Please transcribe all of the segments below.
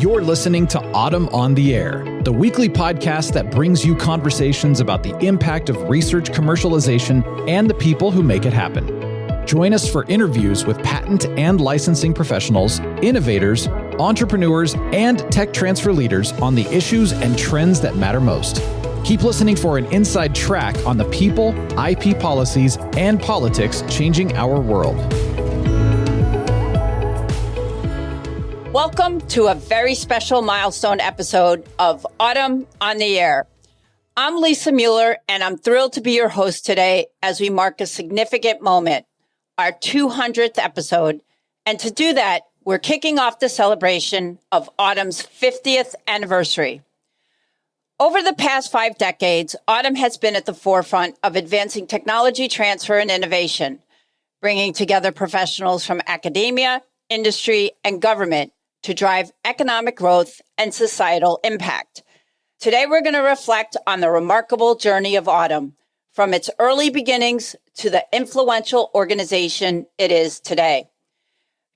You're listening to Autumn on the Air, the weekly podcast that brings you conversations about the impact of research commercialization and the people who make it happen. Join us for interviews with patent and licensing professionals, innovators, entrepreneurs, and tech transfer leaders on the issues and trends that matter most. Keep listening for an inside track on the people, IP policies, and politics changing our world. Welcome to a very special milestone episode of Autumn on the Air. I'm Lisa Mueller, and I'm thrilled to be your host today as we mark a significant moment, our 200th episode. And to do that, we're kicking off the celebration of Autumn's 50th anniversary. Over the past 5 decades, Autumn has been at the forefront of advancing technology transfer and innovation, bringing together professionals from academia, industry, and government to drive economic growth and societal impact. Today, we're going to reflect on the remarkable journey of Autumn, from its early beginnings to the influential organization it is today.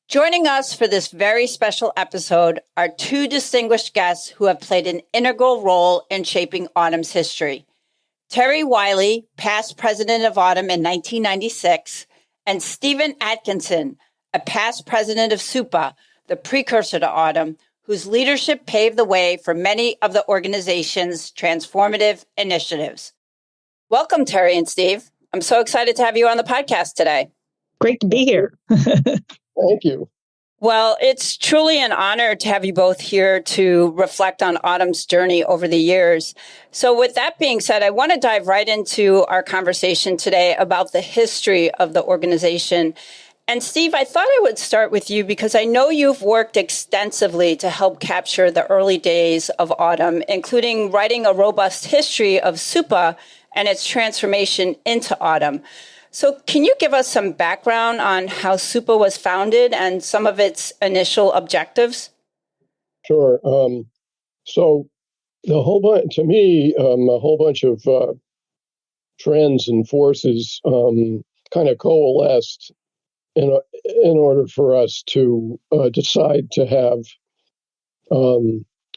Joining us for this very special episode are 2 distinguished guests who have played an integral role in shaping Autumn's history. Teri Willey, past president of Autumn in 1996, and Stephen Atkinson, a past president of SUPA, the precursor to Autumn, whose leadership paved the way for many of the organization's transformative initiatives. Welcome, Teri and Steve. I'm so excited to have you on the podcast today. Great to be here. Thank you. Well, it's truly an honor to have you both here to reflect on Autumn's journey over the years. So with that being said, I want to dive right into our conversation today about the history of the organization. And Steve, I thought I would start with you because I know you've worked extensively to help capture the early days of Autumn, including writing a robust history of SUPA and its transformation into Autumn. So can you give us some background on how SUPA was founded and some of its initial objectives? Sure. So the whole bunch, to me, a whole bunch of trends and forces kind of coalesced in order for us to decide to have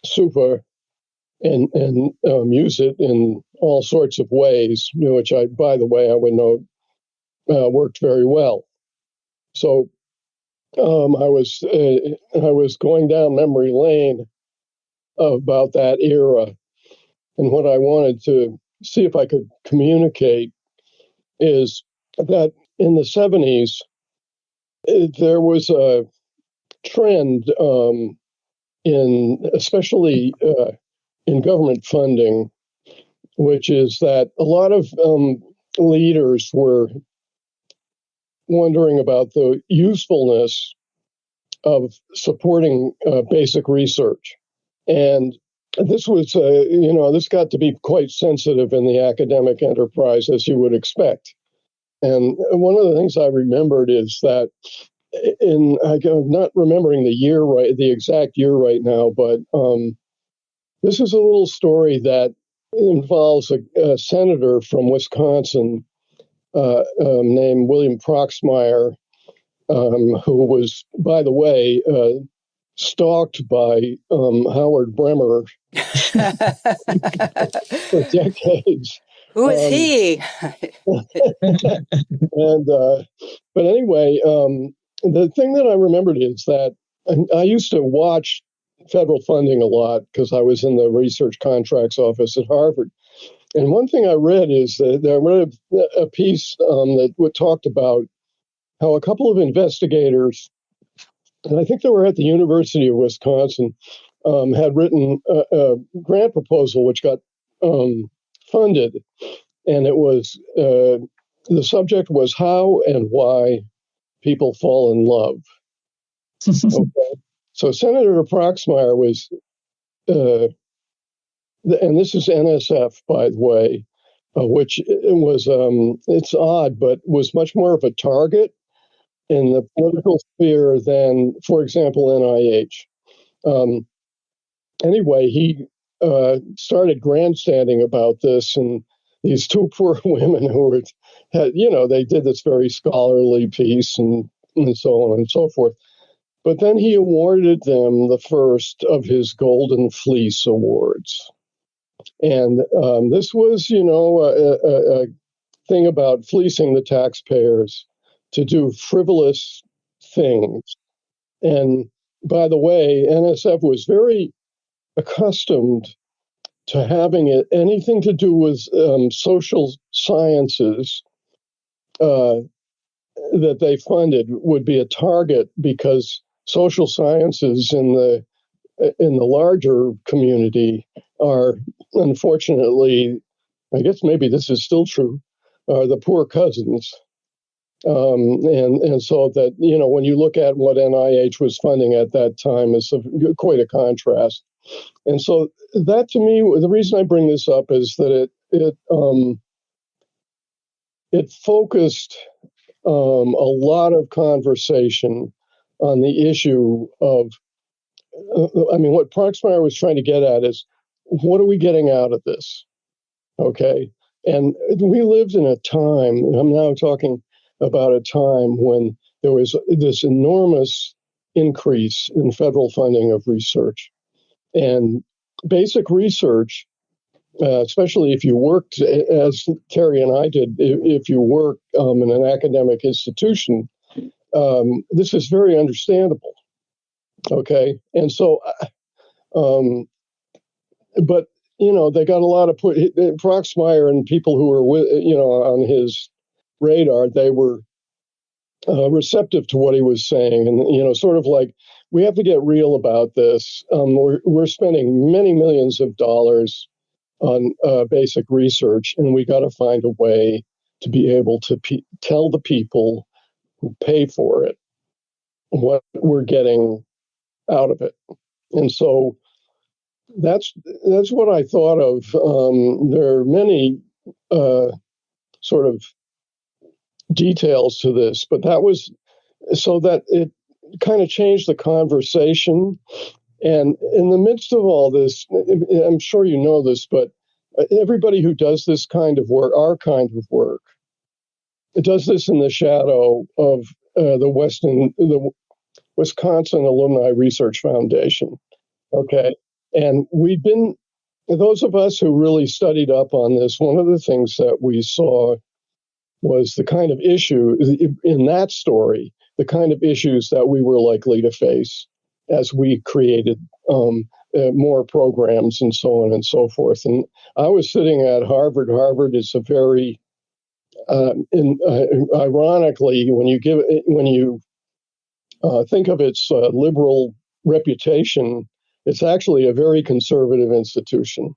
SUPA and use it in all sorts of ways, which by the way, I would note worked very well. So I was going down memory lane about that era, and what I wanted to see if I could communicate is that in the 70s, there was a trend especially in government funding, which is that a lot of leaders were wondering about the usefulness of supporting basic research. And this was, this got to be quite sensitive in the academic enterprise, as you would expect. And one of the things I remembered is that I'm not remembering the exact year right now, but this is a little story that involves a senator from Wisconsin named William Proxmire, who was, by the way, stalked by Howard Bremer for decades. Who is he? But anyway, the thing that I remembered is that I used to watch federal funding a lot because I was in the research contracts office at Harvard. And one thing I read is that I read a piece that talked about how a couple of investigators, and I think they were at the University of Wisconsin, had written a grant proposal which got funded, and it was the subject was how and why people fall in love. Okay. So Senator Proxmire was, and this is NSF, by the way, which was it's odd, but was much more of a target in the political sphere than, for example, NIH. Anyway, he started grandstanding about this, and these 2 poor women who they did this very scholarly piece and so on and so forth. But then he awarded them the first of his Golden Fleece awards. And this was, a thing about fleecing the taxpayers to do frivolous things. And by the way, NSF was very accustomed to having anything to do with social sciences that they funded would be a target, because social sciences in the larger community are, unfortunately, I guess maybe this is still true, are the poor cousins. And so that, when you look at what NIH was funding at that time, is quite a contrast. And so that, to me, the reason I bring this up is that it focused a lot of conversation on the issue of, what Proxmire was trying to get at is, what are we getting out of this? Okay. And we lived in a time, I'm now talking about a time when there was this enormous increase in federal funding of research. And basic research, especially if you worked, as Teri and I did, if you work in an academic institution, this is very understandable. Okay. And so, but, they got a lot of Proxmire and people who were on his radar, they were receptive to what he was saying. And, sort of like, we have to get real about this. We're spending many millions of dollars on basic research, and we got to find a way to be able to tell the people who pay for it what we're getting out of it. And so that's what I thought of. There are many sort of details to this, but that was so that it kind of changed the conversation. And in the midst of all this, I'm sure you know this, but everybody who does this kind of work, our kind of work, it does this in the shadow of the Wisconsin Alumni Research Foundation. Okay. And those of us who really studied up on this, one of the things that we saw was the kind of issue in that story, the kind of issues that we were likely to face as we created more programs and so on and so forth. And I was sitting at Harvard. Harvard is a very, ironically, when you think of its liberal reputation, it's actually a very conservative institution.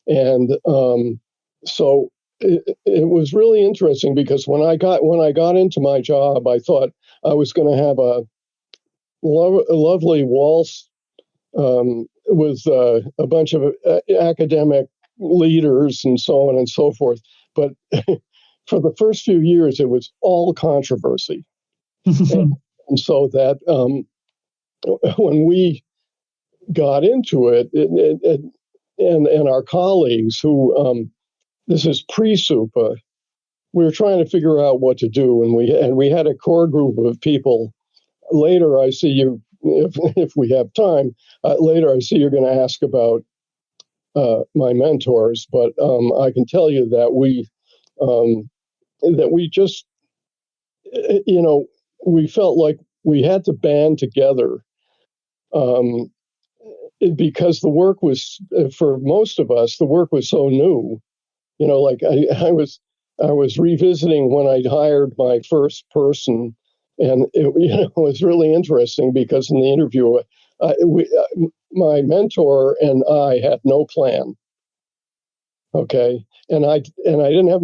And so it was really interesting, because when I got into my job, I thought I was going to have a lovely waltz with a bunch of academic leaders and so on and so forth. But for the first few years, it was all controversy. and so that when we got into it, and our colleagues who, this is pre-SUPA, we were trying to figure out what to do, and we had a core group of people. Later, I see you, if we have time, later I see you're going to ask about my mentors, but I can tell you that we just, we felt like we had to band together, because the work was, for most of us, the work was so new. Like I was revisiting when I hired my first person, and it was really interesting, because in the interview, my mentor and I had no plan. Okay, and I didn't have.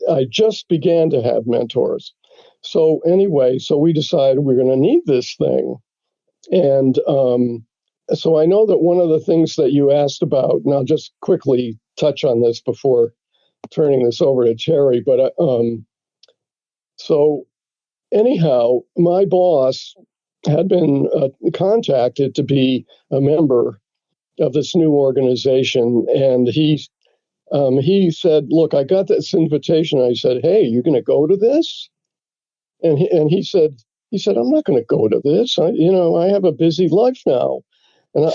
I just began to have mentors. So anyway, so we decided we're going to need this thing, and so I know that one of the things that you asked about, and I'll just quickly touch on this before turning this over to Teri, but so anyhow, my boss had been contacted to be a member of this new organization, and he said, "Look, I got this invitation." I said, "Hey, you going to go to this?" And he said, He said, I'm not going to go to this. I have a busy life now. And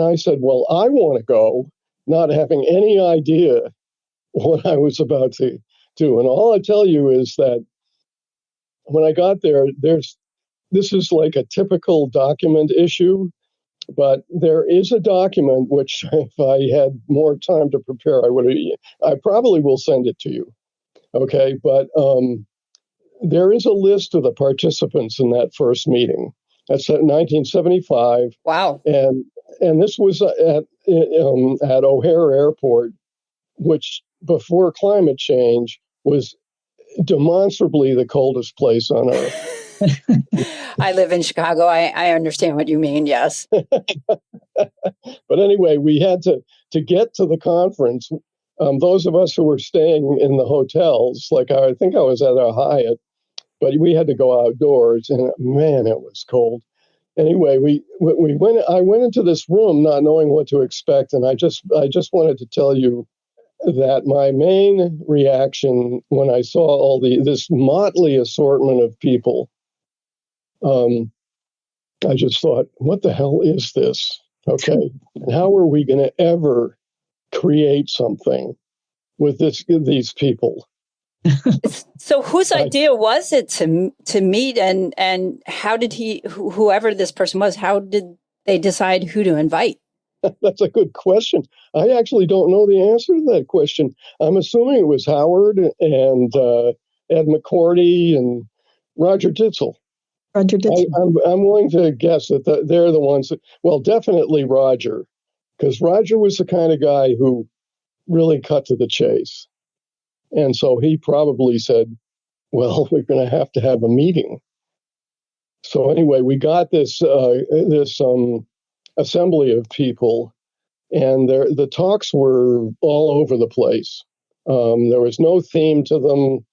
I said, well, I want to go, not having any idea what I was about to do. And all I tell you is that when I got there, this is like a typical document issue, but there is a document which, if I had more time to prepare, I probably will send it to you. Okay, but there is a list of the participants in that first meeting. That's at 1975. Wow. And this was at O'Hare Airport, which before climate change was demonstrably the coldest place on Earth. I live in Chicago. I understand what you mean. Yes. But anyway, we had to get to the conference. Those of us who were staying in the hotels, like I think I was at a Hyatt, but we had to go outdoors, and man, it was cold. Anyway, we went. I went into this room not knowing what to expect, and I just wanted to tell you that my main reaction when I saw all this motley assortment of people, I just thought, what the hell is this? Okay, and how are we going to ever create something with these people? So whose idea was it to meet, and how did whoever this person was, how did they decide who to invite? That's a good question. I actually don't know the answer to that question. I'm assuming it was Howard and Ed McCordy and Roger Ditzel. I'm willing to guess that they're the ones well, definitely Roger, because Roger was the kind of guy who really cut to the chase. And so he probably said, well, we're going to have a meeting. So anyway, we got this assembly of people, and the talks were all over the place. There was no theme to them,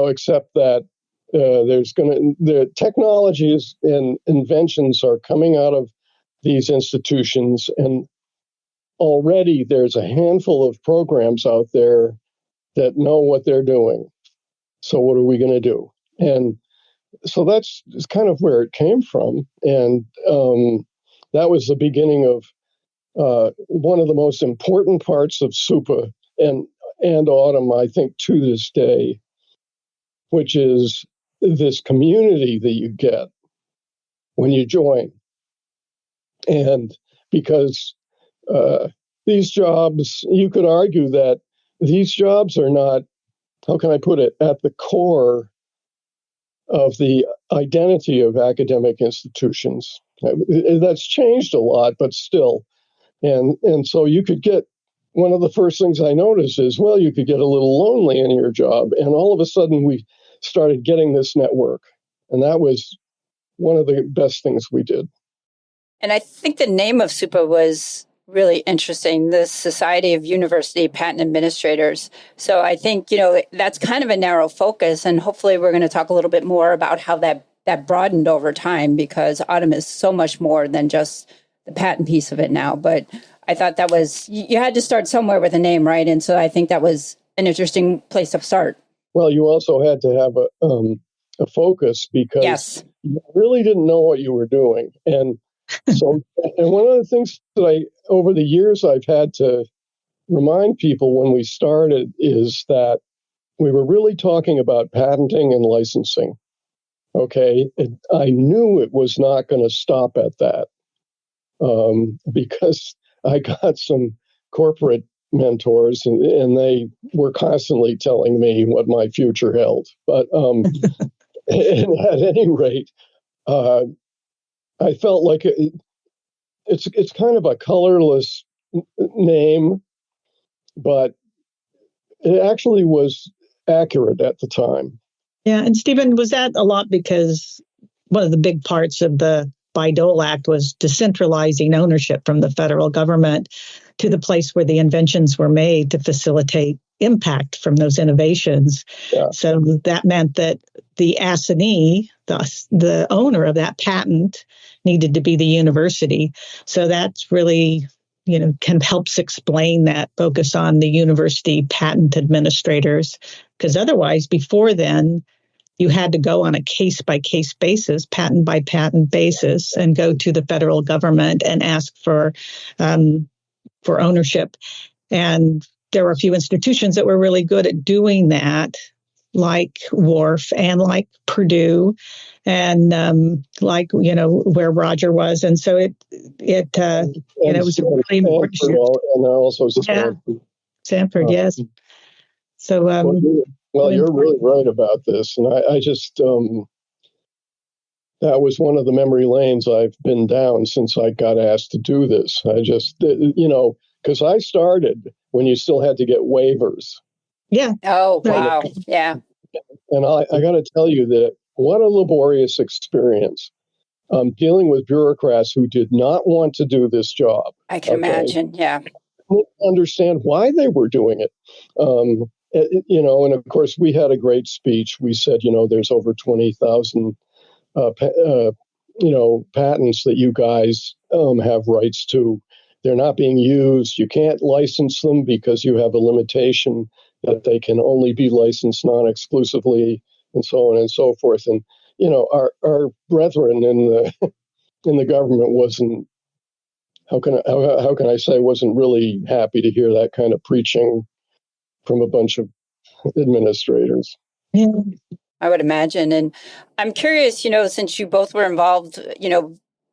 except that the technologies and inventions are coming out of these institutions, and already there's a handful of programs out there that know what they're doing. So what are we going to do? And so that's kind of where it came from. And that was the beginning of one of the most important parts of SUPA and Autumn, I think, to this day, which is this community that you get when you join. And because these jobs, you could argue that these jobs are not, how can I put it, at the core of the identity of academic institutions. That's changed a lot, but still. And so you could get, one of the first things I noticed is, well, you could get a little lonely in your job. And all of a sudden we started getting this network. And that was one of the best things we did. And I think the name of SUPA was really interesting, the Society of University Patent Administrators. So I think, that's kind of a narrow focus. And hopefully we're going to talk a little bit more about how that broadened over time, because Autumn is so much more than just the patent piece of it now. But I thought that was, you had to start somewhere with a name, right? And so I think that was an interesting place to start. Well, you also had to have a focus, because you really didn't know what you were doing. And so, and one of the things that over the years, I've had to remind people when we started is that we were really talking about patenting and licensing. Okay. I knew it was not going to stop at that, because I got some corporate mentors and they were constantly telling me what my future held. But and at any rate, I felt like it's kind of a colorless name, but it actually was accurate at the time. Yeah, and Stephen, was that a lot because one of the big parts of the Bayh-Dole Act was decentralizing ownership from the federal government to the place where the inventions were made to facilitate impact from those innovations. Yeah. So that meant that the assignee, the owner of that patent, needed to be the university. So that's really, can helps explain that focus on the university patent administrators. Because otherwise, before then, you had to go on a case-by-case basis, patent-by-patent basis, and go to the federal government and ask for ownership. And there were a few institutions that were really good at doing that, like Wharf and like Purdue, and like where Roger was, and so it was really important. And also Stanford, yes. So well, you're really right about this, and I just that was one of the memory lanes I've been down since I got asked to do this. I just because I started when you still had to get waivers. Yeah. Oh, wow. Yeah. And I got to tell you that what a laborious experience dealing with bureaucrats who did not want to do this job. I can imagine. Yeah. I didn't understand why they were doing it. And of course, we had a great speech. We said, there's over 20,000, patents that you guys have rights to. They're not being used. You can't license them because you have a limitation that they can only be licensed non-exclusively, and so on and so forth. And our brethren in the government wasn't wasn't really happy to hear that kind of preaching from a bunch of administrators. Yeah. I would imagine. And I'm curious, since you both were involved,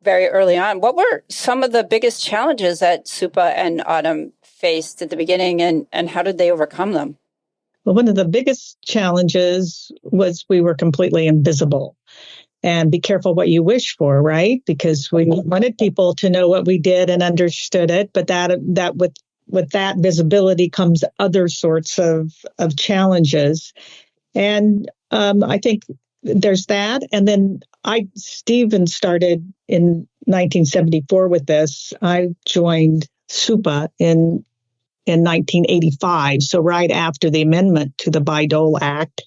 very early on, what were some of the biggest challenges that SUPA and AUTM faced at the beginning, and how did they overcome them? Well, one of the biggest challenges was we were completely invisible. And be careful what you wish for, right? Because we wanted people to know what we did and understood it, but that with that visibility comes other sorts of challenges. And I think there's that. And then Stephen started in 1974 with this. I joined SUPA in 1985, so right after the amendment to the Bayh-Dole Act.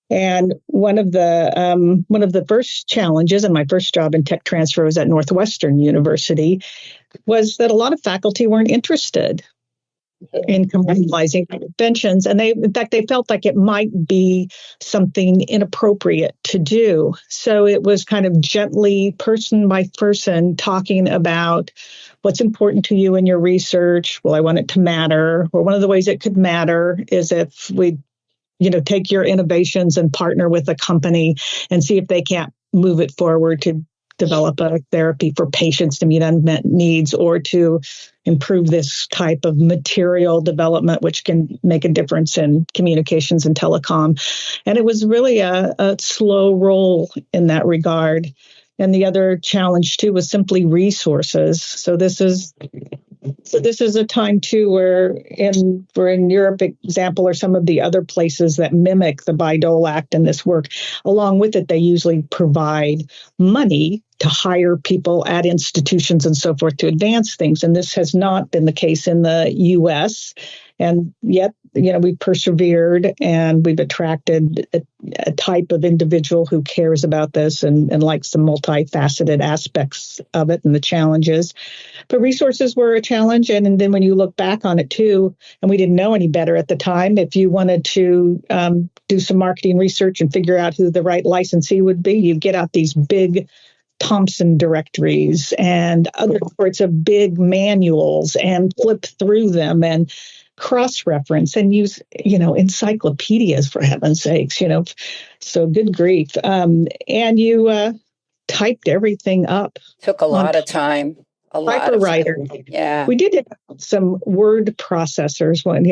And one of the first challenges, and my first job in tech transfer was at Northwestern University, was that a lot of faculty weren't interested in commercializing inventions, and they felt like it might be something inappropriate to do. So it was kind of gently, person by person, talking about what's important to you in your research. Well, I want it to matter. Or one of the ways it could matter is if we take your innovations and partner with a company and see if they can't move it forward to develop a therapy for patients to meet unmet needs, or to improve this type of material development, which can make a difference in communications and telecom. And it was really a slow roll in that regard. And the other challenge, too, was simply resources. So this is a time, too, where we're in Europe, example, or some of the other places that mimic the Bayh-Dole Act and this work. Along with it, they usually provide money to hire people at institutions and so forth to advance things. And this has not been the case in the U.S. And yet, we persevered, and we've attracted a type of individual who cares about this and likes the multifaceted aspects of it and the challenges. But resources were a challenge. And then when you look back on it, too, and we didn't know any better at the time, if you wanted to do some marketing research and figure out who the right licensee would be, you get out these big Thompson directories and other sorts of big manuals and flip through them and cross-reference and use, encyclopedias, for heaven's sakes, so good grief. And you typed everything up. Took a lot of time. A lot of time. Yeah. We did have some word processors when,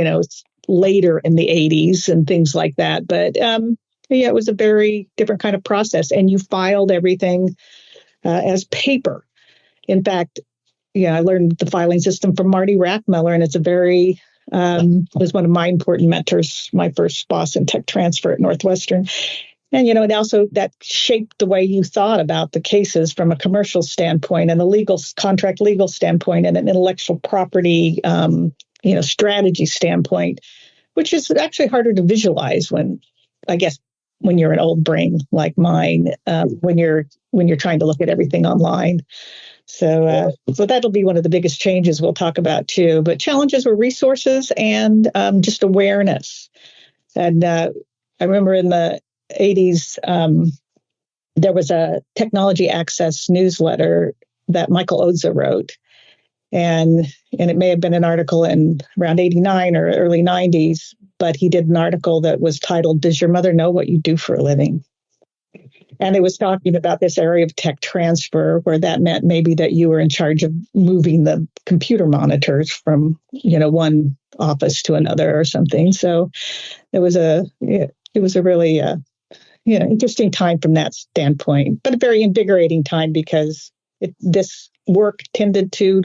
later in the 80s and things like that. But it was a very different kind of process. And you filed everything as paper. In fact, I learned the filing system from Marty Rackmiller, and it's a very was one of my important mentors, my first boss in tech transfer at Northwestern. And, it also, that shaped the way you thought about the cases from a commercial standpoint and a contract legal standpoint and an intellectual property, strategy standpoint, which is actually harder to visualize when you're an old brain like mine, when you're trying to look at everything online. So that'll be one of the biggest changes we'll talk about, too. But challenges were resources and just awareness. And I remember 80s, there was a technology access newsletter that Michael Oza wrote. And it may have been an article in around 89 or early 90s, but he did an article that was titled, "Does Your Mother Know What You Do for a Living?" And it was talking about this area of tech transfer, where that meant maybe that you were in charge of moving the computer monitors from, one office to another or something. So it was a really interesting time from that standpoint, but a very invigorating time because this work tended to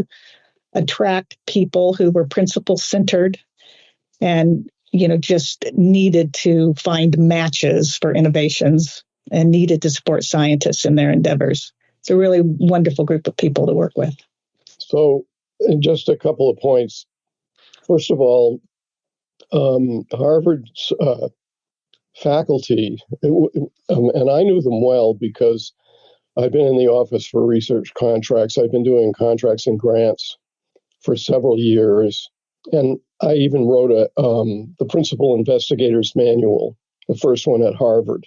attract people who were principle centered and, just needed to find matches for innovations and needed to support scientists in their endeavors. It's a really wonderful group of people to work with. So just a couple of points. First of all, Harvard's faculty, and I knew them well because I've been in the Office for Research Contracts. I've been doing contracts and grants for several years. And I even wrote the Principal Investigator's Manual, the first one at Harvard.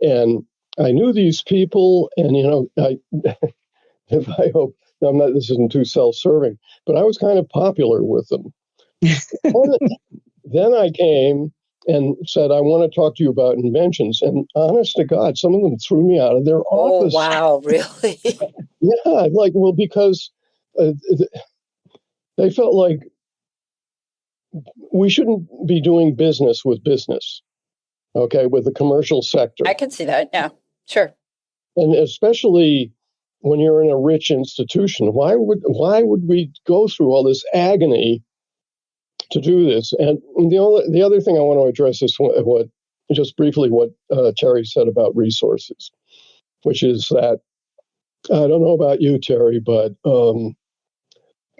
And I knew these people, and, I hope this isn't too self-serving, but I was kind of popular with them. Then I came and said, I want to talk to you about inventions. And honest to God, some of them threw me out of their office. Oh, wow, really? Yeah, because they felt like we shouldn't be doing business with business, with the commercial sector. I can see that, yeah, sure. And especially when you're in a rich institution, why would we go through all this agony to do this? And the other thing I want to address is what Teri said about resources, which is that I don't know about you, Teri, but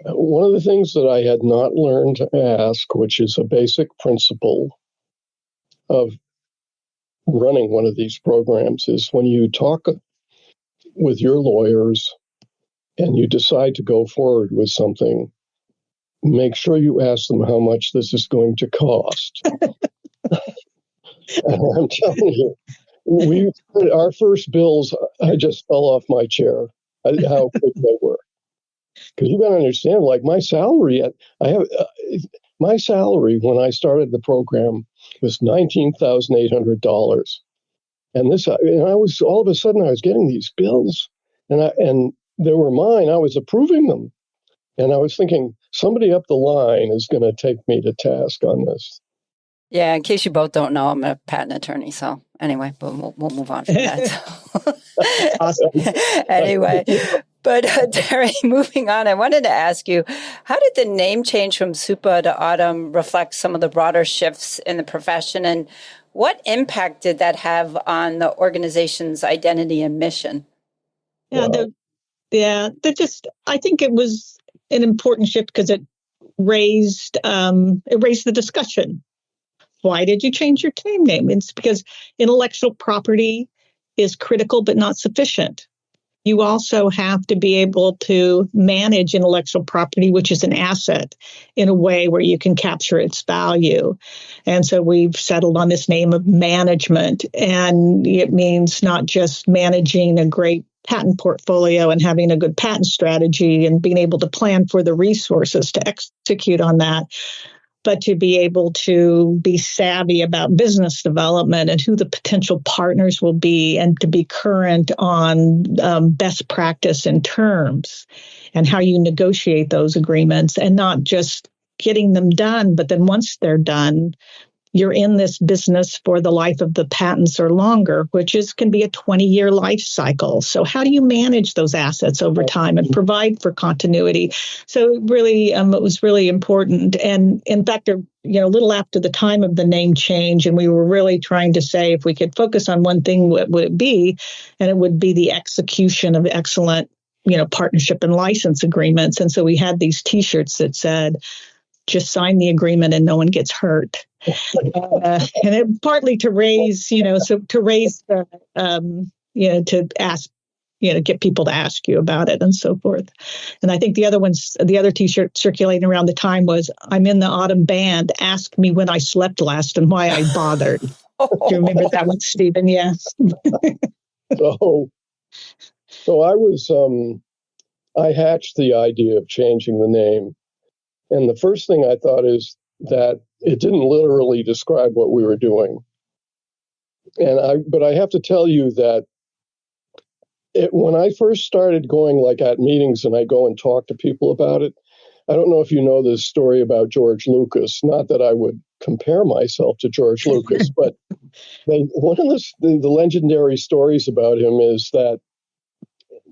one of the things that I had not learned to ask, which is a basic principle of running one of these programs, is when you talk with your lawyers and you decide to go forward with something, make sure you ask them how much this is going to cost. And I'm telling you, our first bills, I just fell off my chair, how quick they were. Because you got to understand, like my salary, my salary when I started the program was $19,800, and I was all of a sudden I was getting these bills, and they were mine. I was approving them, and I was thinking somebody up the line is going to take me to task on this. Yeah, in case you both don't know, I'm a patent attorney. So anyway, we'll move on from that. Awesome. Anyway, but Teri, moving on, I wanted to ask you, how did the name change from SUPA to AUTM reflect some of the broader shifts in the profession? And what impact did that have on the organization's identity and mission? I think it was an important shift because it raised the discussion. Why did you change your team name? It's because intellectual property is critical but not sufficient. You also have to be able to manage intellectual property, which is an asset, in a way where you can capture its value. And so we've settled on this name of management. And it means not just managing a great patent portfolio and having a good patent strategy and being able to plan for the resources to execute on that, but to be able to be savvy about business development and who the potential partners will be, and to be current on best practice and terms and how you negotiate those agreements, and not just getting them done, but then once they're done, you're in this business for the life of the patents or longer, which can be a 20-year life cycle. So how do you manage those assets over time and provide for continuity? So really, it was really important. And in fact, a little after the time of the name change, and we were really trying to say, if we could focus on one thing, what would it be? And it would be the execution of excellent, partnership and license agreements. And so we had these T-shirts that said, just sign the agreement and no one gets hurt. And it partly to raise, to ask, get people to ask you about it and so forth. And I think the other T-shirt circulating around the time was, I'm in the AUTM band, ask me when I slept last and why I bothered. Do you remember that one, Stephen? Yes. So I hatched the idea of changing the name. And the first thing I thought is that it didn't literally describe what we were doing. But I have to tell you that when I first started going like at meetings and I go and talk to people about it, I don't know if you know this story about George Lucas. Not that I would compare myself to George Lucas, but one of the legendary stories about him is that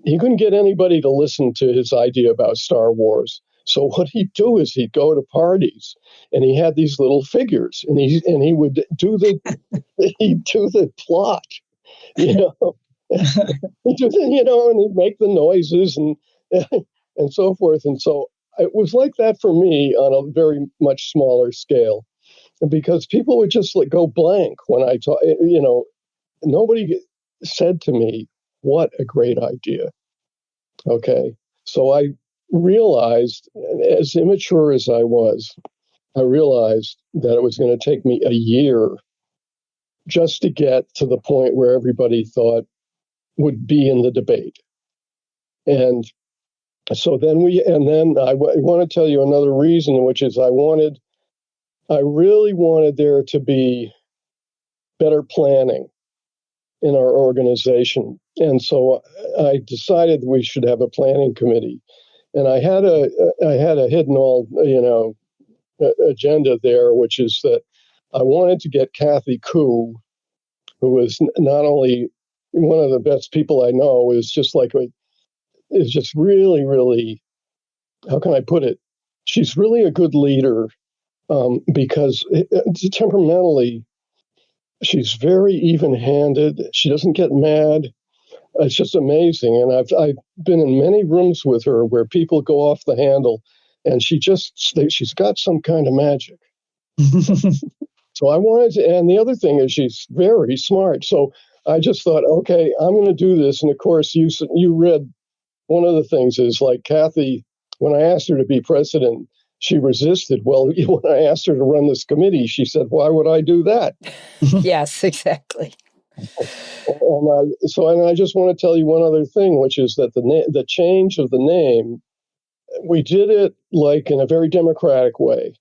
he couldn't get anybody to listen to his idea about Star Wars. So what he'd do is he'd go to parties and he had these little figures and he would do the plot, you know. And he'd make the noises and so forth. And so it was like that for me on a very much smaller scale, because people would just go blank when I talk. Nobody said to me, "What a great idea." Okay, so I realized, as immature as I was, I realized that it was going to take me a year just to get to the point where everybody thought would be in the debate. And so then I want to tell you another reason, which is I really wanted there to be better planning in our organization. And so I decided we should have a planning committee. And I had a hidden agenda there, which is that I wanted to get Kathy Koo, who is not only one of the best people I know, is just really, really, how can I put it? She's really a good leader because temperamentally, she's very even-handed. She doesn't get mad. It's just amazing. And I've been in many rooms with her where people go off the handle, and she's got some kind of magic. So I wanted to, and the other thing is she's very smart. So I just thought, okay, I'm going to do this. And of course, you read one of the things is like Kathy, when I asked her to be president, she resisted. Well, when I asked her to run this committee, she said, "Why would I do that?" Yes, exactly. And I just want to tell you one other thing, which is that the change of the name, we did it like in a very democratic way.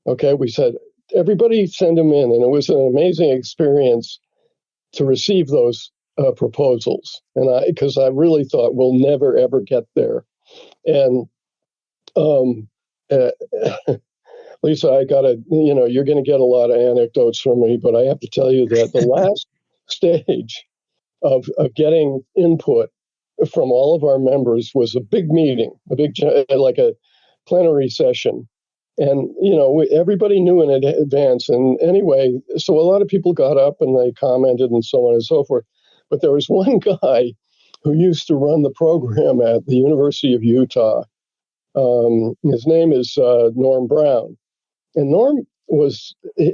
Okay, we said, everybody send them in, and it was an amazing experience to receive those proposals. And because I really thought we'll never ever get there. And Lisa, you're going to get a lot of anecdotes from me, but I have to tell you that the last stage of getting input from all of our members was a big meeting, like a plenary session. And, everybody knew in advance. And anyway, so a lot of people got up and they commented and so on and so forth. But there was one guy who used to run the program at the University of Utah. His name is Norm Brown. And Norm is a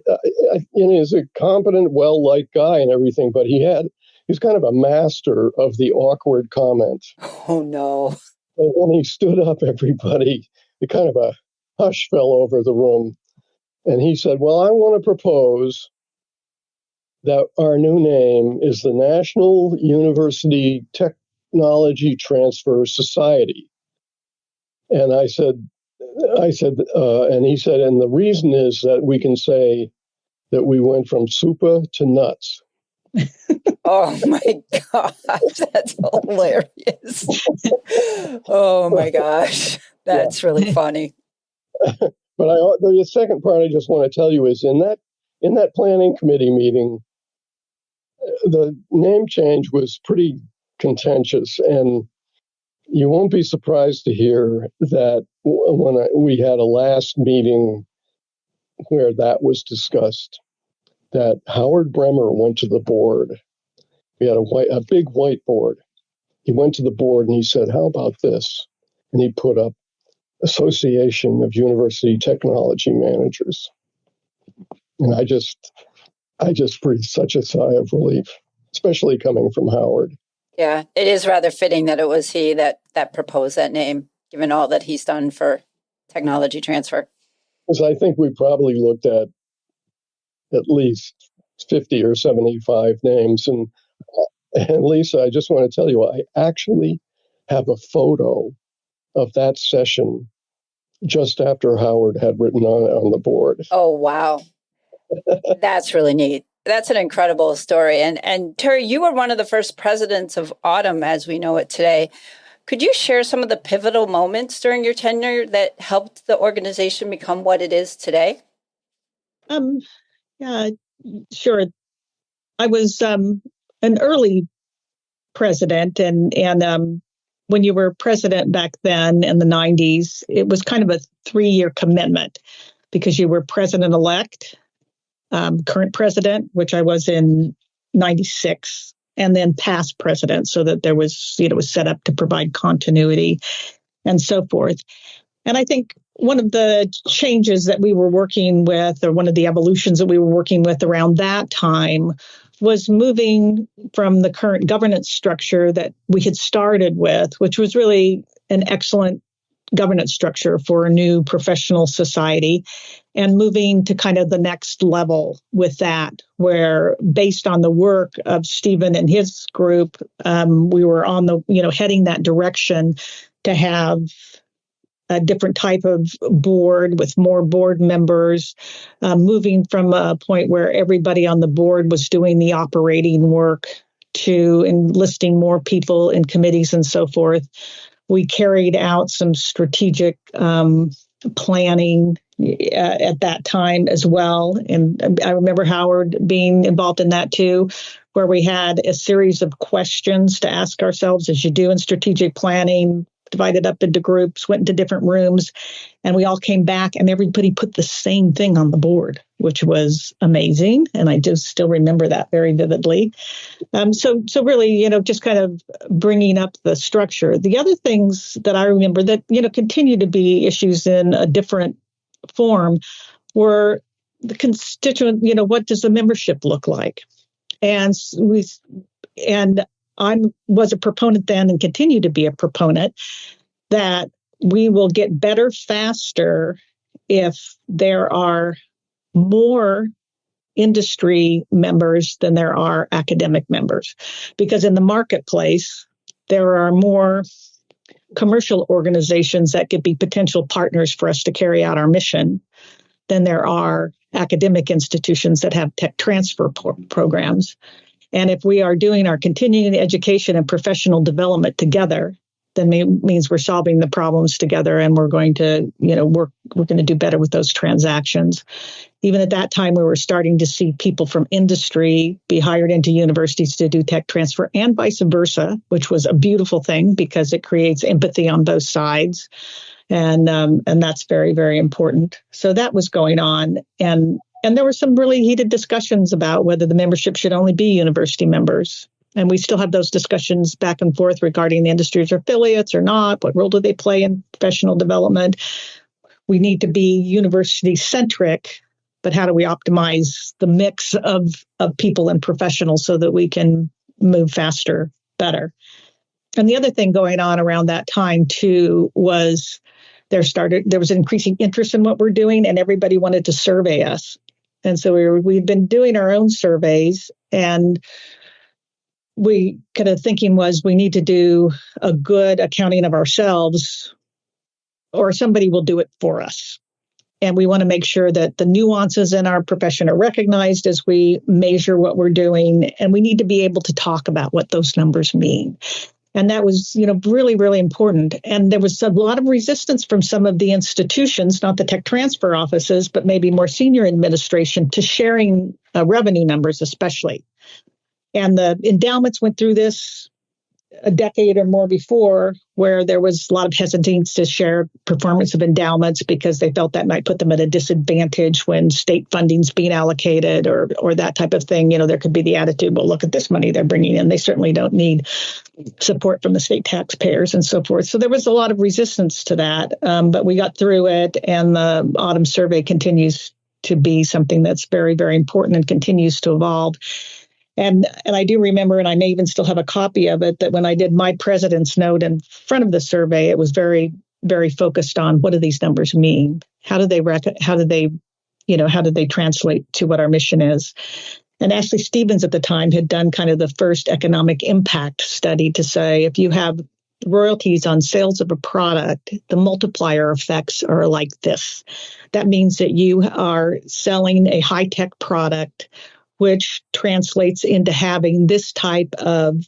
competent, well-liked guy and everything, but he's kind of a master of the awkward comment. Oh, no. And when he stood up, everybody, it kind of a hush fell over the room. And he said, "Well, I want to propose that our new name is the National University Technology Transfer Society." And I said, and he said, and the reason is that we can say that we went from SUPA to nuts. Oh my gosh, that's hilarious. Oh my gosh, that's really funny. But the second part I just want to tell you is in that planning committee meeting, the name change was pretty contentious, and you won't be surprised to hear that when we had a last meeting where that was discussed, that Howard Bremer went to the board. We had a big whiteboard. He went to the board and he said, "How about this?" And he put up Association of University Technology Managers. And I just breathed such a sigh of relief, especially coming from Howard. Yeah, it is rather fitting that it was he that proposed that name, given all that he's done for technology transfer. Because I think we probably looked at least 50 or 75 names. And Lisa, I just want to tell you, I actually have a photo of that session just after Howard had written on the board. Oh, wow. That's really neat. That's an incredible story. And Teri, you were one of the first presidents of AUTM as we know it today. Could you share some of the pivotal moments during your tenure that helped the organization become what it is today? Yeah, sure. I was an early president, and when you were president back then in the 90s, it was kind of a 3-year commitment because you were president-elect, current president, which I was in 96, and then past president, so that there was, it was set up to provide continuity and so forth. And I think one of the changes that we were working with, or one of the evolutions that we were working with around that time, was moving from the current governance structure that we had started with, which was really an excellent governance structure for a new professional society, and moving to kind of the next level with that, where based on the work of Stephen and his group, we were on the, heading that direction to have a different type of board with more board members, moving from a point where everybody on the board was doing the operating work to enlisting more people in committees and so forth. We carried out some strategic planning at that time as well. And I remember Howard being involved in that too, where we had a series of questions to ask ourselves, as you do in strategic planning, divided up into groups, went into different rooms, and we all came back and everybody put the same thing on the board, which was amazing. And I just still remember that very vividly. So really, just kind of bringing up the structure. The other things that I remember that, continue to be issues in a different form were the constituent, what does the membership look like? And I was a proponent then and continue to be a proponent that we will get better faster if there are more industry members than there are academic members. Because in the marketplace, there are more commercial organizations that could be potential partners for us to carry out our mission than there are academic institutions that have tech transfer programs. And if we are doing our continuing education and professional development together, then it means we're solving the problems together, and we're going to, we're going to do better with those transactions. Even at that time, we were starting to see people from industry be hired into universities to do tech transfer and vice versa, which was a beautiful thing because it creates empathy on both sides. And that's very, very important. So that was going on. And there were some really heated discussions about whether the membership should only be university members. And we still have those discussions back and forth regarding the industries or affiliates or not. What role do they play in professional development? We need to be university-centric, but how do we optimize the mix of people and professionals so that we can move faster, better? And the other thing going on around that time, too, was there was an increasing interest in what we're doing, and everybody wanted to survey us. And so we've been doing our own surveys, and we kind of thinking was we need to do a good accounting of ourselves, or somebody will do it for us. And we want to make sure that the nuances in our profession are recognized as we measure what we're doing, and we need to be able to talk about what those numbers mean. And that was, really, really important. And there was a lot of resistance from some of the institutions, not the tech transfer offices, but maybe more senior administration, to sharing revenue numbers, especially. And the endowments went through this a decade or more before, where there was a lot of hesitance to share performance of endowments because they felt that might put them at a disadvantage when state funding's being allocated or that type of thing. There could be the attitude, well, look at this money they're bringing in. They certainly don't need support from the state taxpayers and so forth. So there was a lot of resistance to that, but we got through it, and the AUTM survey continues to be something that's very, very important and continues to evolve. And I do remember, and I may even still have a copy of it, that when I did my president's note in front of the survey, it was very, very focused on what do these numbers mean? How do they translate to what our mission is? And Ashley Stevens at the time had done kind of the first economic impact study to say if you have royalties on sales of a product, the multiplier effects are like this. That means that you are selling a high-tech product, which translates into having this type of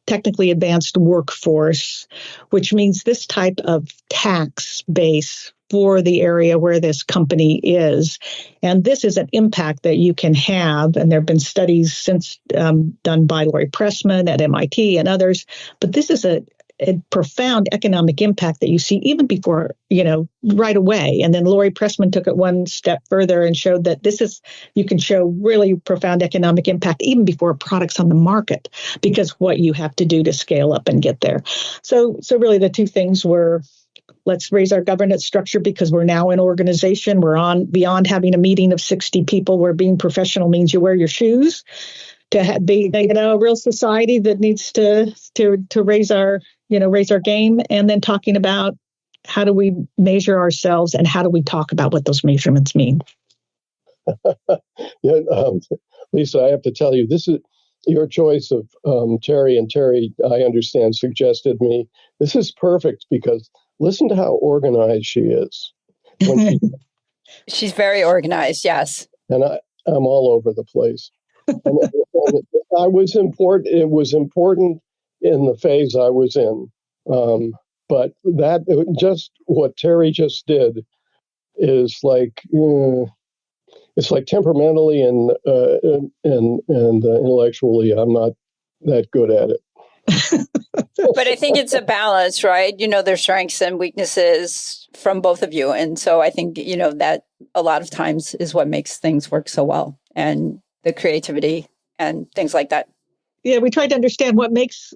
technically advanced workforce, which means this type of tax base for the area where this company is. And this is an impact that you can have. And there have been studies since done by Lori Pressman at MIT and others. But this is a profound economic impact that you see even before, right away. And then Lori Pressman took it one step further and showed that you can show really profound economic impact even before a product's on the market, because what you have to do to scale up and get there. So really the two things were, let's raise our governance structure because we're now an organization. We're on beyond having a meeting of 60 people where being professional means you wear your shoes to be, a real society that needs to raise our game, and then talking about how do we measure ourselves and how do we talk about what those measurements mean. Lisa, I have to tell you, this is your choice of Teri, and Teri, I understand, suggested me. This is perfect because listen to how organized she is. She's very organized, yes. And I'm all over the place. And it was important in the phase I was in. But just what Teri just did is like, it's like temperamentally and intellectually, I'm not that good at it. But I think it's a balance, right? There's strengths and weaknesses from both of you. And so I think, that a lot of times is what makes things work so well, and the creativity and things like that. Yeah, we tried to understand what makes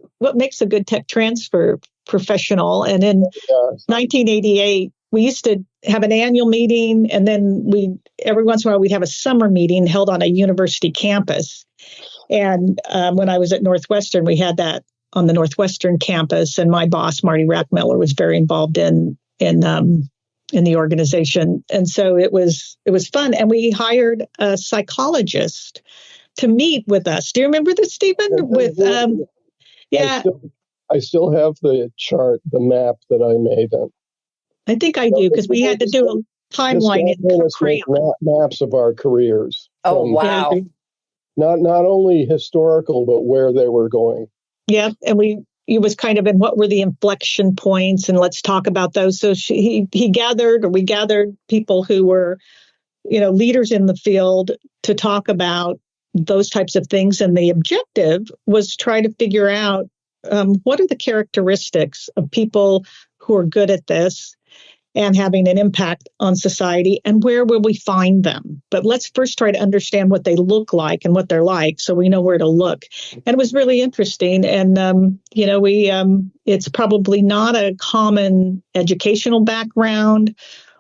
a good tech transfer professional. And in 1988, we used to have an annual meeting, and then every once in a while we'd have a summer meeting held on a university campus. And when I was at Northwestern, we had that on the Northwestern campus, and my boss, Marty Rackmiller, was very involved in the organization. And so it was fun. And we hired a psychologist to meet with us. Do you remember this, Stephen? I still have the chart, the map that I made. I think I do, because we had to do a timeline in maps of our careers. Oh, wow. Not only historical, but where they were going. Yeah, and it was kind of in what were the inflection points, and let's talk about those. So we gathered people who were, leaders in the field to talk about those types of things. And the objective was try to figure out what are the characteristics of people who are good at this and having an impact on society, and where will we find them? But let's first try to understand what they look like and what they're like, so we know where to look. And it was really interesting. And, it's probably not a common educational background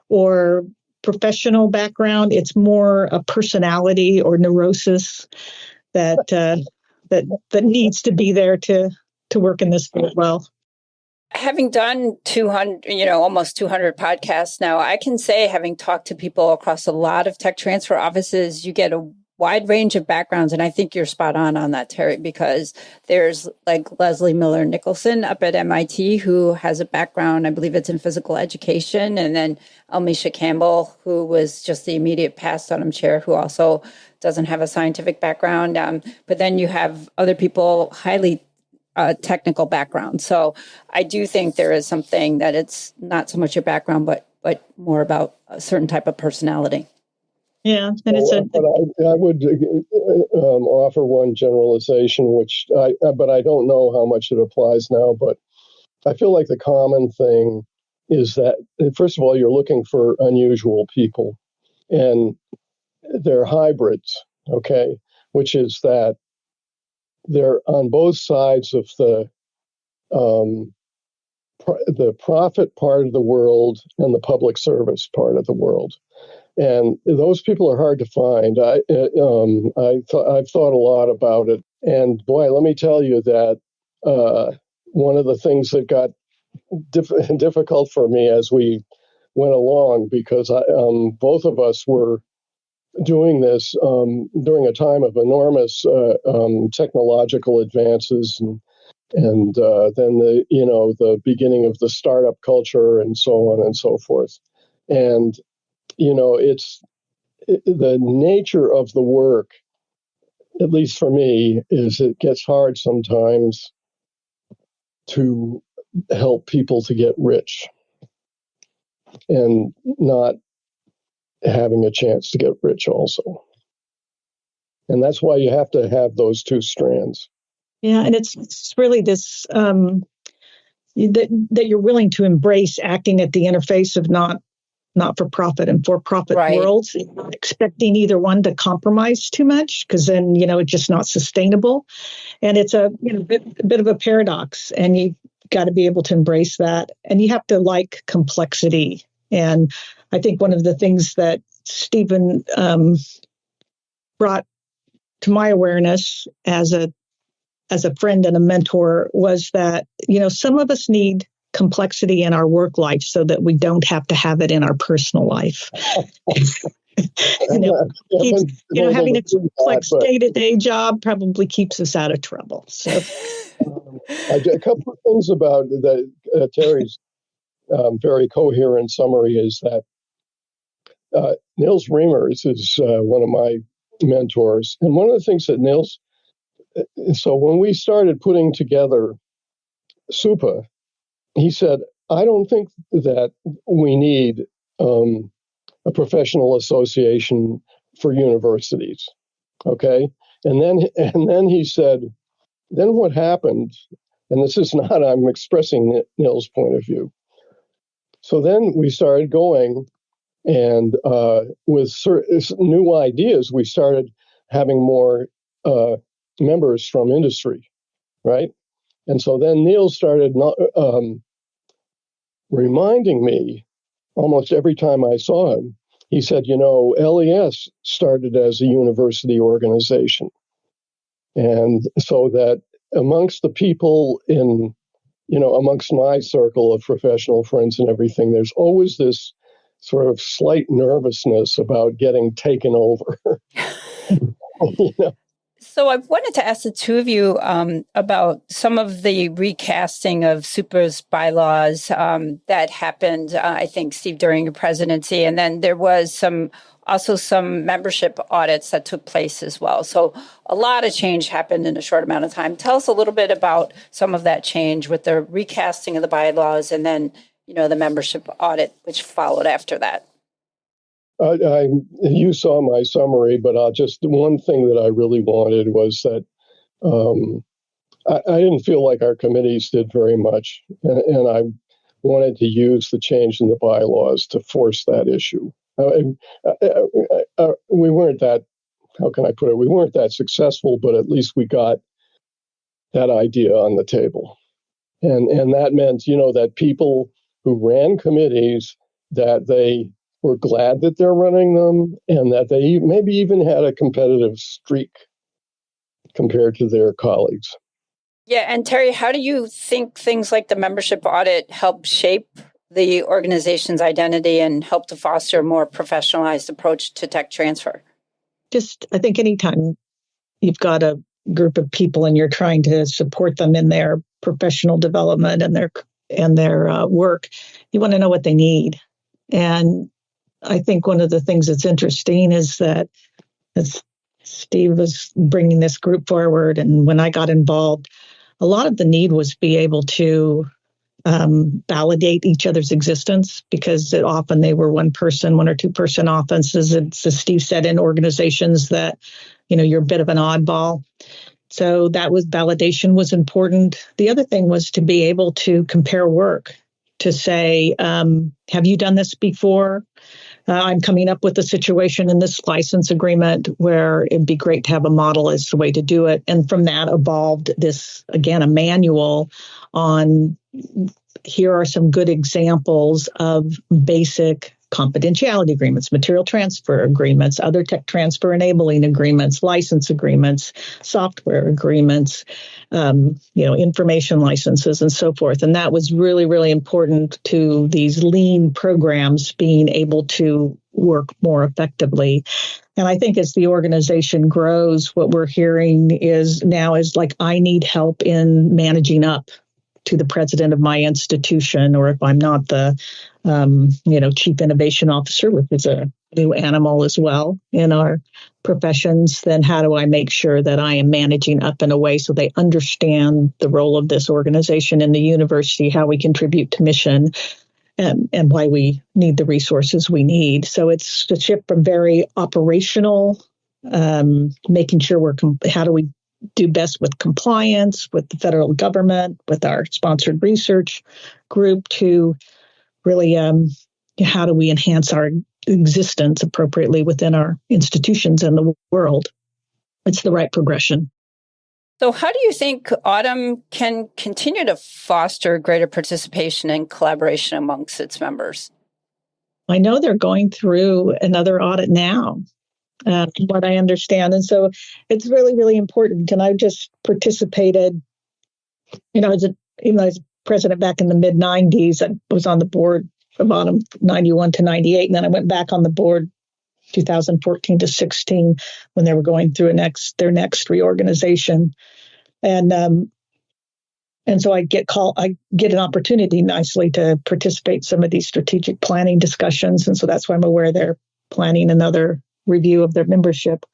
or professional background. It's more a personality or neurosis that needs to be there to work in this field well. Having done 200, almost 200 podcasts now, I can say, having talked to people across a lot of tech transfer offices, you get a wide range of backgrounds. And I think you're spot on that, Teri, because there's like Leslie Miller Nicholson up at MIT, who has a background, I believe it's in physical education. And then Almisha Campbell, who was just the immediate past Autumn chair, who also doesn't have a scientific background. But then you have other people highly technical background. So I do think there is something that it's not so much your background, but more about a certain type of personality. Yeah, and but I would offer one generalization, but I don't know how much it applies now. But I feel like the common thing is that, first of all, you're looking for unusual people, and they're hybrids. Okay, which is that they're on both sides of the profit part of the world and the public service part of the world, and those people are hard to find. I've thought a lot about it, and boy, let me tell you that one of the things that got difficult for me as we went along, because both of us were doing this during a time of enormous technological advances, and then the beginning of the startup culture and so on and so forth. And it's the nature of the work, at least for me, is it gets hard sometimes to help people to get rich and not having a chance to get rich also. And that's why you have to have those two strands. Yeah, and it's really this that you're willing to embrace acting at the interface of not-for-profit and for-profit worlds, not expecting either one to compromise too much, because then it's just not sustainable. And it's a bit of a paradox, and you've got to be able to embrace that, and you have to like complexity. And I think one of the things that Stephen brought to my awareness as a friend and a mentor was that some of us need complexity in our work life so that we don't have to have it in our personal life. Having a complex day-to-day job probably keeps us out of trouble. So, a couple of things about that. Teri's very coherent summary is that Nils Reimers is one of my mentors, and one of the things that Nils. So when we started putting together SUPA, he said, I don't think that we need a professional association for universities. Okay. And then he said, then what happened, and this is not, I'm expressing Nils' point of view. So then we started going, and with new ideas, we started having more members from industry, right? And so then Neil started reminding me almost every time I saw him. He said, LES started as a university organization. And so that amongst the people amongst my circle of professional friends and everything, there's always this sort of slight nervousness about getting taken over. So I wanted to ask the two of you about some of the recasting of SUPA's bylaws that happened, I think, Steve, during your presidency. And then there was also some membership audits that took place as well. So a lot of change happened in a short amount of time. Tell us a little bit about some of that change with the recasting of the bylaws and then, the membership audit, which followed after that. You saw my summary, but one thing that I really wanted was that I didn't feel like our committees did very much, and I wanted to use the change in the bylaws to force that issue. We weren't that, how can I put it, we weren't that successful, but at least we got that idea on the table. And that meant, that people who ran committees, that they were glad that they're running them, and that they maybe even had a competitive streak compared to their colleagues. Yeah, and Teri, how do you think things like the membership audit help shape the organization's identity and help to foster a more professionalized approach to tech transfer? I think anytime you've got a group of people and you're trying to support them in their professional development and their work, you want to know what they need. And I think one of the things that's interesting is that as Steve was bringing this group forward, and when I got involved, a lot of the need was to be able to validate each other's existence, because often they were one or two person offenses. As Steve said, in organizations that, you're a bit of an oddball. So validation was important. The other thing was to be able to compare work, to say, have you done this before? I'm coming up with a situation in this license agreement where it'd be great to have a model as the way to do it. And from that evolved this, again, a manual on, here are some good examples of basic confidentiality agreements, material transfer agreements, other tech transfer enabling agreements, license agreements, software agreements, information licenses, and so forth. And that was really, really important to these lean programs being able to work more effectively. And I think as the organization grows, what we're hearing is like, I need help in managing up to the president of my institution, or if I'm not the, chief innovation officer, which is a new animal as well in our professions, then how do I make sure that I am managing up in a way so they understand the role of this organization in the university, how we contribute to mission, and why we need the resources we need. So it's the shift from very operational, making sure how do we do best with compliance with the federal government, with our sponsored research group, to really how do we enhance our existence appropriately within our institutions and the world. It's the right progression. So how do you think AUTM can continue to foster greater participation and collaboration amongst its members? I know they're going through another audit now, from what I understand. And so it's really, really important. And I just participated, as president back in the mid-90s. I was on the board of AUTM 91 to 98. And then I went back on the board 2014 to 16 when they were going through their next reorganization. And so I get an opportunity nicely to participate in some of these strategic planning discussions. And so that's why I'm aware they're planning another review of their membership.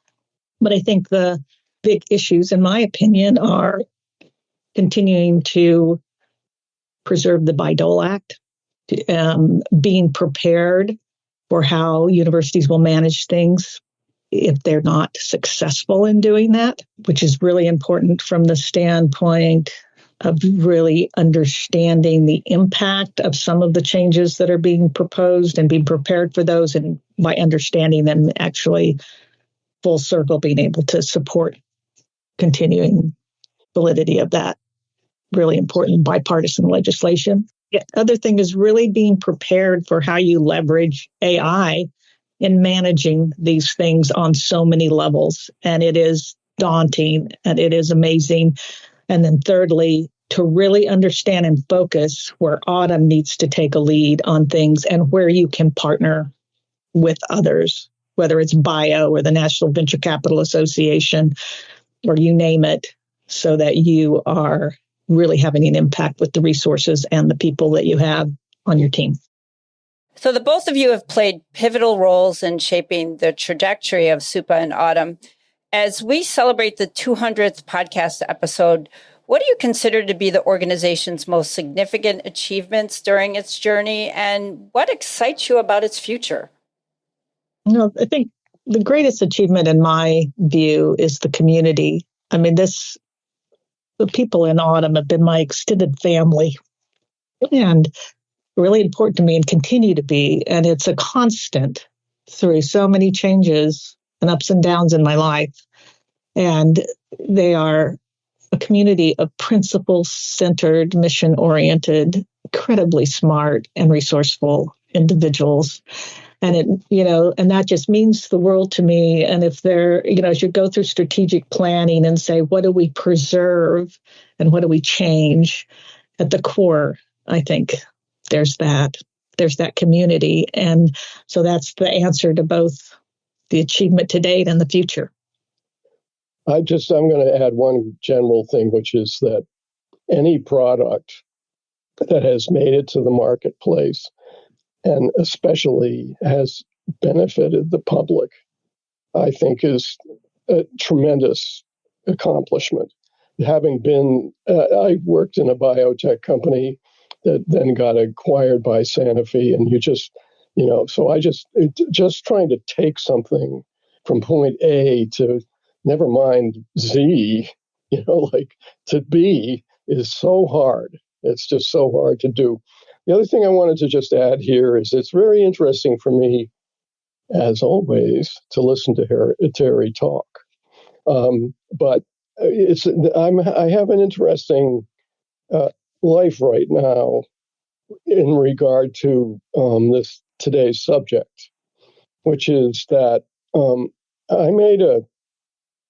But I think the big issues, in my opinion, are continuing to preserve the Bayh-Dole Act, being prepared for how universities will manage things if they're not successful in doing that, which is really important from the standpoint of really understanding the impact of some of the changes that are being proposed and being prepared for those, and by understanding them, actually full circle being able to support continuing validity of that really important bipartisan legislation. The other thing is really being prepared for how you leverage AI in managing these things on so many levels. And it is daunting and it is amazing. And then thirdly, to really understand and focus where AUTM needs to take a lead on things and where you can partner with others, whether it's BIO or the National Venture Capital Association, or you name it, so that you are really having an impact with the resources and the people that you have on your team. So the both of you have played pivotal roles in shaping the trajectory of SUPA and AUTM. As we celebrate the 200th podcast episode, what do you consider to be the organization's most significant achievements during its journey, and what excites you about its future? I think the greatest achievement in my view is the community. I mean, the people in AUTM have been my extended family and really important to me and continue to be. And it's a constant through so many changes and ups and downs in my life. And they are a community of principle-centered, mission-oriented, incredibly smart and resourceful individuals. And and that just means the world to me. And if as you go through strategic planning and say, what do we preserve and what do we change at the core, I think there's that community. And so that's the answer to both the achievement to date and the future. I'm going to add one general thing, which is that any product that has made it to the marketplace and especially has benefited the public, I think is a tremendous accomplishment. Having been, I worked in a biotech that then got acquired by Sanofi, and so just trying to take something from point A to never mind Z, to B is so hard. It's just so hard to do. The other thing I wanted to just add here is it's very interesting for me, as always, to listen to Teri talk. But I have an interesting life right now in regard to today's subject, which is that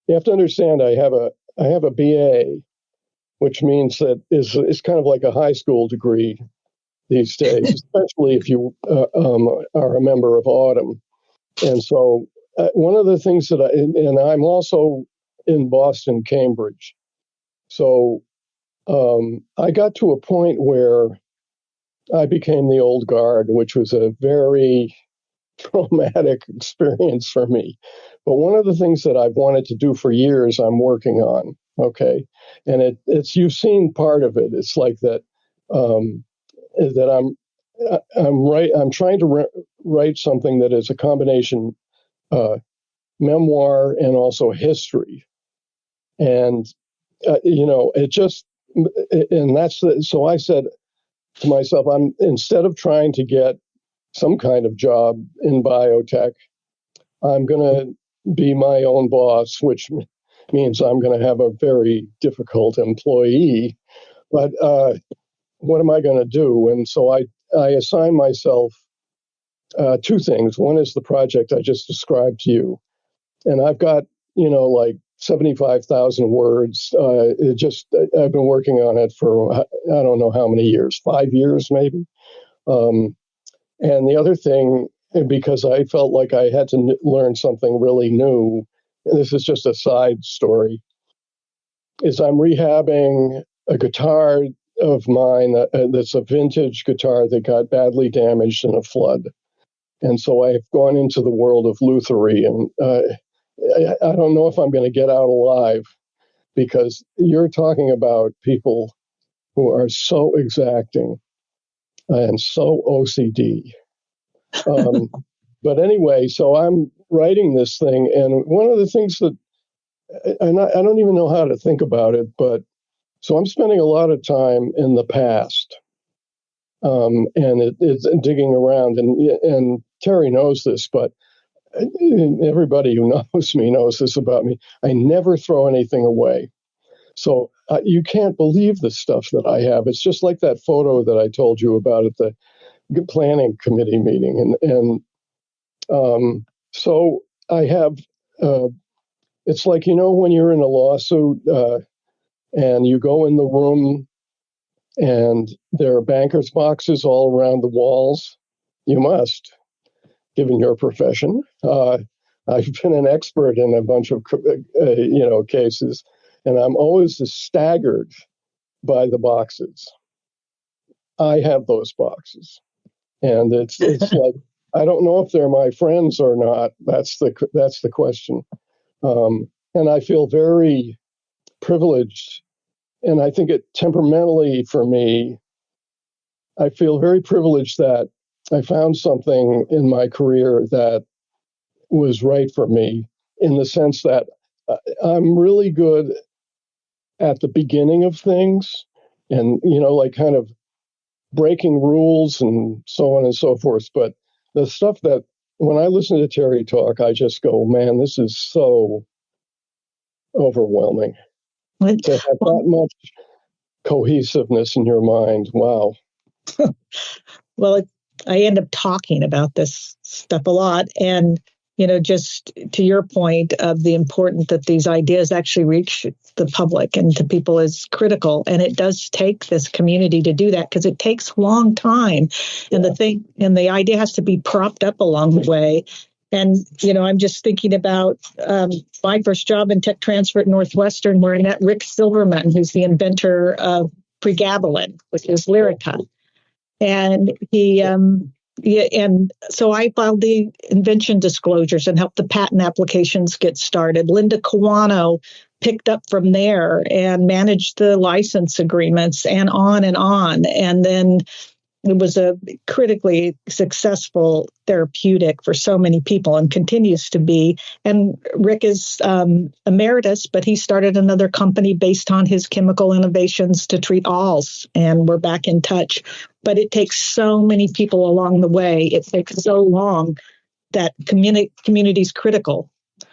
you have to understand I have a BA, which means that it's kind of like a high school degree these days, especially if you are a member of AUTM. And so one of the things that and I'm also in Boston, Cambridge. So I got to a point where I became the old guard, which was a very traumatic experience for me. But one of the things that I've wanted to do for years, I'm working on. Okay, and it's you've seen part of it. It's like that that I'm trying to write something that is a combination memoir and also history, and it just and that's so I said to myself, instead of trying to get some kind of job in biotech, I'm going to be my own boss, which means I'm going to have a very difficult employee. But what am I going to do? And so I assign myself two things. One is the project I just described to you. And I've got, like 75,000 words. I've been working on it for, I don't know how many years, 5 years maybe. And the other thing, because I felt like I had to learn something really new, and this is just a side story, is I'm rehabbing a guitar of mine that's a vintage guitar that got badly damaged in a flood. And so I've gone into the world of lutherie, and I don't know if I'm going to get out alive, because you're talking about people who are so exacting and so OCD. But anyway, so I'm writing this thing, and one of the things that I don't even know how to think about it, but so I'm spending a lot of time in the past, and it's digging around, and Teri knows this, but everybody who knows me knows this about me. I never throw anything away. So you can't believe the stuff that I have. It's just like that photo that I told you about at the planning committee meeting, and so I have. It's like, when you're in a lawsuit and you go in the room and there are bankers' boxes all around the walls. You must, given your profession. I've been an expert in a bunch of cases, and I'm always staggered by the boxes. I have those boxes, and it's like, I don't know if they're my friends or not. That's the question. And I feel very privileged, and I think it temperamentally for me, I feel very privileged that I found something in my career that was right for me, in the sense that I'm really good at the beginning of things, and like kind of breaking rules and so on and so forth. But the stuff that when I listen to Teri talk, I just go, man, this is so overwhelming to have that much cohesiveness in your mind. Wow. Well, I end up talking about this stuff a lot. And, just to your point of the importance that these ideas actually reach the public and to people is critical. And it does take this community to do that, because it takes a long time. And the idea has to be propped up along the way. And, I'm just thinking about my first job in tech transfer at Northwestern, where I met Rick Silverman, who's the inventor of pregabalin, which is Lyrica. And and so I filed the invention disclosures and helped the patent applications get started. Linda Kawano picked up from there and managed the license agreements, and on and on. And then it was a critically successful therapeutic for so many people, and continues to be. And Rick is emeritus, but he started another company based on his chemical innovations to treat alls, and we're back in touch. But it takes so many people along the way. It takes so long that community is critical,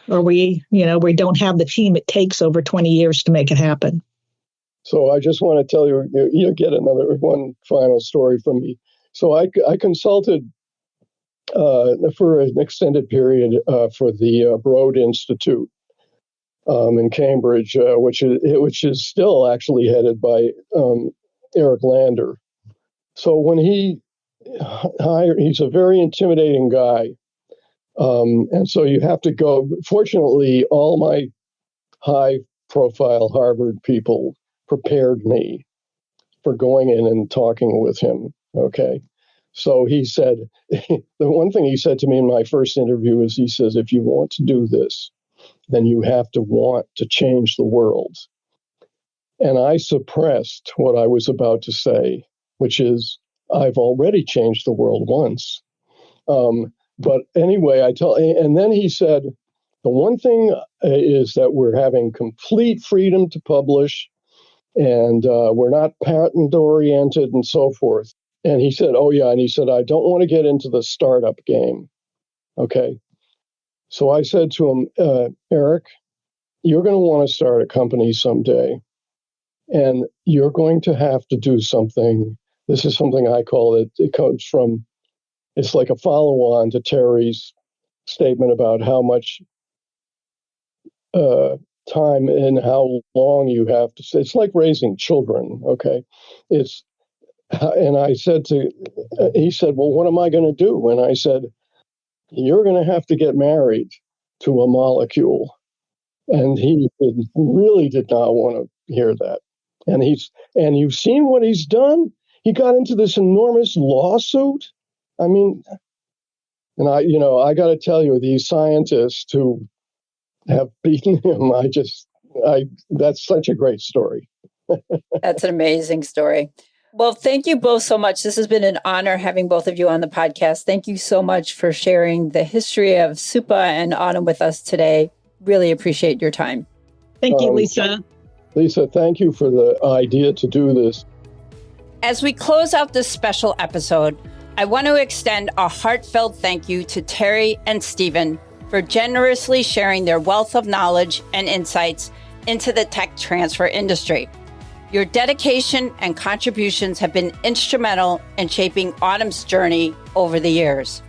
or we don't have the team it takes over 20 years to make it happen. So I just want to tell you, you get one final story from me. So I consulted for an extended period for the Broad Institute in Cambridge, which is still actually headed by Eric Lander. So when he's a very intimidating guy, And so you have to go. Fortunately, all my high-profile Harvard people prepared me for going in and talking with him. Okay. So he said, the one thing he said to me in my first interview is, he says, if you want to do this, then you have to want to change the world. And I suppressed what I was about to say, which is, I've already changed the world once. But anyway, and then he said, the one thing is that we're having complete freedom to publish, and we're not patent oriented and so forth. And he said, oh yeah. And he said, I don't want to get into the startup game. Okay. So I said to him, Eric, you're going to want to start a company someday, and you're going to have to do something. This is something I call it. It comes from, it's like a follow-on to Teri's statement about how much time and how long you have to. It's like raising children. Okay. And I said he said, well, what am I going to do? And I said, you're going to have to get married to a molecule. And he really did not want to hear that. And you've seen what he's done? He got into this enormous lawsuit. I mean, and I got to tell you, these scientists who have beaten him, that's such a great story. That's an amazing story. Well, thank you both so much. This has been an honor having both of you on the podcast. Thank you so much for sharing the history of SUPA and Autumn with us today. Really appreciate your time. Thank you, Lisa. Lisa, thank you for the idea to do this. As we close out this special episode, I want to extend a heartfelt thank you to Teri and Stephen for generously sharing their wealth of knowledge and insights into the tech transfer industry. Your dedication and contributions have been instrumental in shaping Autumn's journey over the years.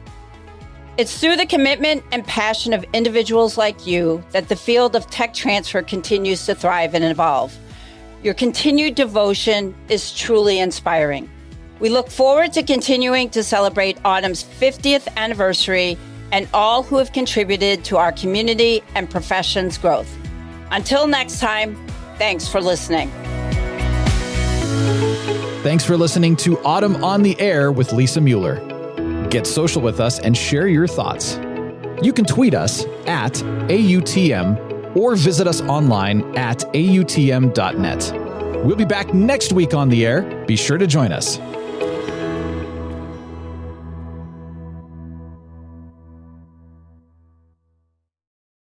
It's through the commitment and passion of individuals like you that the field of tech transfer continues to thrive and evolve. Your continued devotion is truly inspiring. We look forward to continuing to celebrate Autumn's 50th anniversary and all who have contributed to our community and profession's growth. Until next time, thanks for listening. Thanks for listening to Autumn on the Air with Lisa Mueller. Get social with us and share your thoughts. You can tweet us at AUTM or visit us online at autm.net. We'll be back next week on the air. Be sure to join us.